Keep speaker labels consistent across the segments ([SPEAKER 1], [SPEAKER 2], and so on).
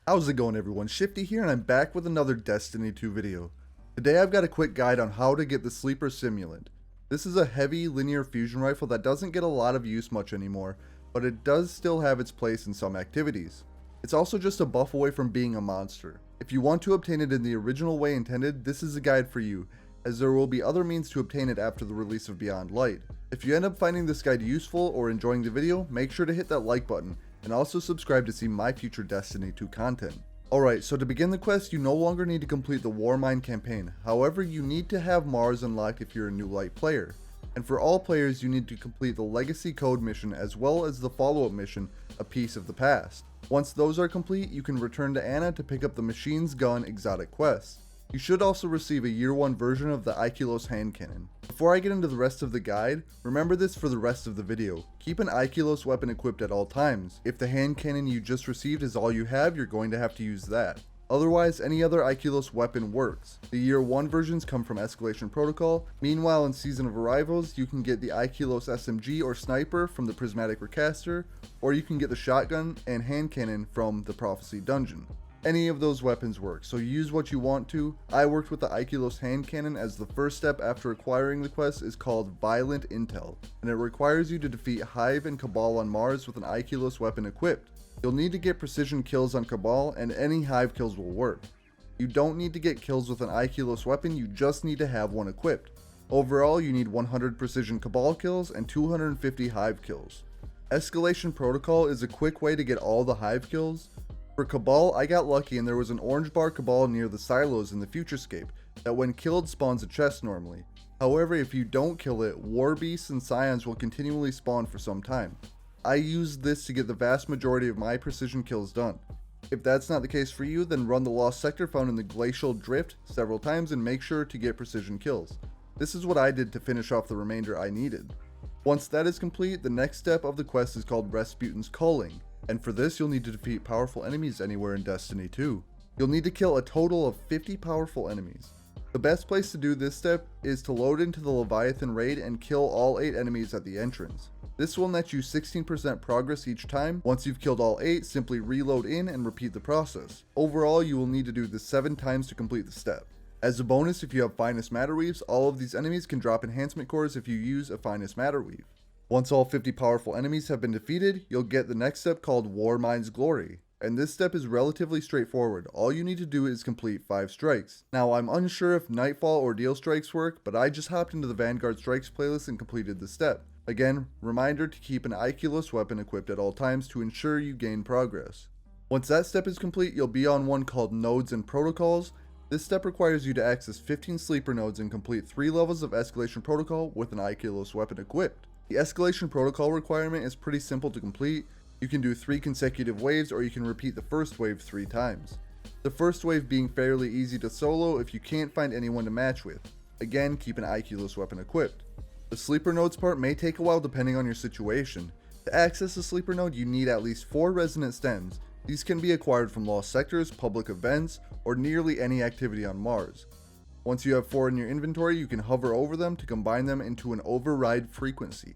[SPEAKER 1] How's it going, everyone? Shifty here, and I'm back with another Destiny 2 video. Today I've got a quick guide on how to get the Sleeper Simulant. This is a heavy linear fusion rifle that doesn't get a lot of use much anymore, but it does still have its place in some activities. It's also just a buff away from being a monster. If you want to obtain it in the original way intended, this is a guide for you, as there will be other means to obtain it after the release of Beyond Light. If you end up finding this guide useful or enjoying the video, make sure to hit that like button, and also subscribe to see my future Destiny 2 content. Alright, so to begin the quest, you no longer need to complete the Warmind campaign. However, you need to have Mars unlocked if you're a new light player. And for all players, you need to complete the Legacy Code mission as well as the follow-up mission, A Piece of the Past. Once those are complete, you can return to Anna to pick up the Machines Gun exotic quest. You should also receive a Year 1 version of the Ikilos hand cannon. Before I get into the rest of the guide, remember this for the rest of the video. Keep an Ikilos weapon equipped at all times. If the hand cannon you just received is all you have, you're going to have to use that. Otherwise, any other Ikilos weapon works. The Year 1 versions come from Escalation Protocol. Meanwhile, in Season of Arrivals, you can get the Ikilos SMG or Sniper from the Prismatic Recaster, or you can get the shotgun and hand cannon from the Prophecy Dungeon. Any of those weapons work, so use what you want to. I worked with the Ikilos hand cannon, as the first step after acquiring the quest is called Violent Intel, and it requires you to defeat Hive and Cabal on Mars with an Ikilos weapon equipped. You'll need to get precision kills on Cabal, and any Hive kills will work. You don't need to get kills with an Ikilos weapon, you just need to have one equipped. Overall, you need 100 precision Cabal kills and 250 Hive kills. Escalation Protocol is a quick way to get all the Hive kills. For Cabal, I got lucky and there was an orange bar Cabal near the silos in the Futurescape that when killed spawns a chest normally. However, if you don't kill it, War Beasts and Scions will continually spawn for some time. I used this to get the vast majority of my precision kills done. If that's not the case for you, then run the Lost Sector found in the Glacial Drift several times and make sure to get precision kills. This is what I did to finish off the remainder I needed. Once that is complete, the next step of the quest is called RASPUTIN'S Culling. And for this, you'll need to defeat powerful enemies anywhere in Destiny 2. You'll need to kill a total of 50 powerful enemies. The best place to do this step is to load into the Leviathan raid and kill all 8 enemies at the entrance. This will net you 16% progress each time. Once you've killed all 8, simply reload in and repeat the process. Overall, you will need to do this 7 times to complete the step. As a bonus, if you have Finest Matter Weaves, all of these enemies can drop enhancement cores if you use a Finest Matter Weave. Once all 50 powerful enemies have been defeated, you'll get the next step called WARMIND'S Glory. And this step is relatively straightforward. All you need to do is complete 5 strikes. Now, I'm unsure if Nightfall or Deal Strikes work, but I just hopped into the Vanguard Strikes playlist and completed the step. Again, reminder to keep an Ikilos weapon equipped at all times to ensure you gain progress. Once that step is complete, you'll be on one called Nodes and Protocols. This step requires you to access 15 sleeper nodes and complete 3 levels of Escalation Protocol with an Ikilos weapon equipped. The Escalation Protocol requirement is pretty simple to complete. You can do 3 consecutive waves, or you can repeat the first wave 3 times. The first wave being fairly easy to solo if you can't find anyone to match with. Again, keep an Ikilos weapon equipped. The sleeper nodes part may take a while depending on your situation. To access a sleeper node, you need at least 4 resonant stems. These can be acquired from lost sectors, public events, or nearly any activity on Mars. Once you have 4 in your inventory, you can hover over them to combine them into an override frequency.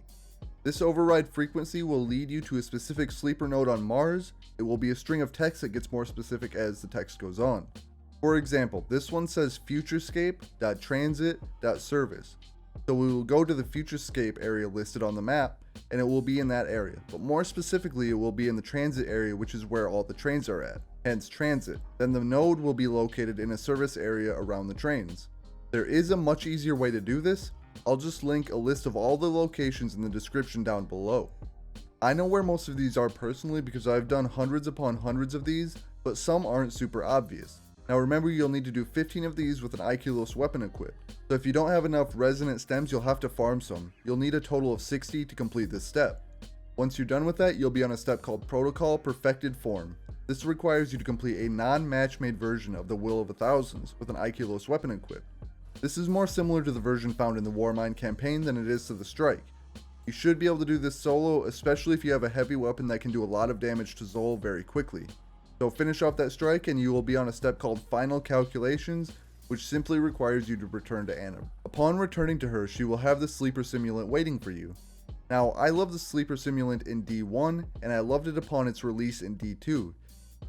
[SPEAKER 1] This override frequency will lead you to a specific sleeper node on Mars. It will be a string of text that gets more specific as the text goes on. For example, this one says futurescape.transit.service. So we will go to the Futurescape area listed on the map, and it will be in that area. But more specifically, it will be in the transit area, which is where all the trains are at. Hence transit. Then the node will be located in a service area around the trains. There is a much easier way to do this. I'll just link a list of all the locations in the description down below. I know where most of these are personally because I've done hundreds upon hundreds of these, but some aren't super obvious. Now remember, you'll need to do 15 of these with an Ikilos weapon equipped. So if you don't have enough resonant stems, you'll have to farm some. You'll need a total of 60 to complete this step. Once you're done with that, you'll be on a step called Protocol Perfected Form. This requires you to complete a non-match made version of the Will of the Thousands with an Ikilos weapon equipped. This is more similar to the version found in the Warmind campaign than it is to the Strike. You should be able to do this solo, especially if you have a heavy weapon that can do a lot of damage to Zol very quickly. So finish off that strike and you will be on a step called Final Calculations, which simply requires you to return to Anna. Upon returning to her, she will have the Sleeper Simulant waiting for you. Now, I love the Sleeper Simulant in D1, and I loved it upon its release in D2.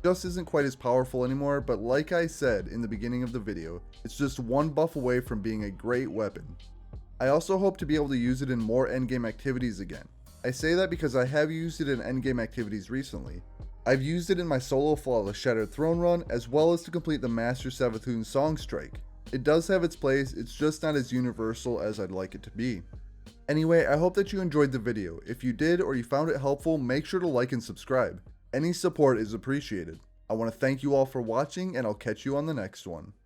[SPEAKER 1] just isn't quite as powerful anymore, but like I said in the beginning of the video, it's just one buff away from being a great weapon. I also hope to be able to use it in more endgame activities again. I say that because I have used it in endgame activities recently. I've used it in my solo flawless Shattered Throne run, as well as to complete the Master Savathûn Song Strike. It does have its place, it's just not as universal as I'd like it to be. Anyway, I hope that you enjoyed the video. If you did or you found it helpful, make sure to like and subscribe. Any support is appreciated. I want to thank you all for watching, and I'll catch you on the next one.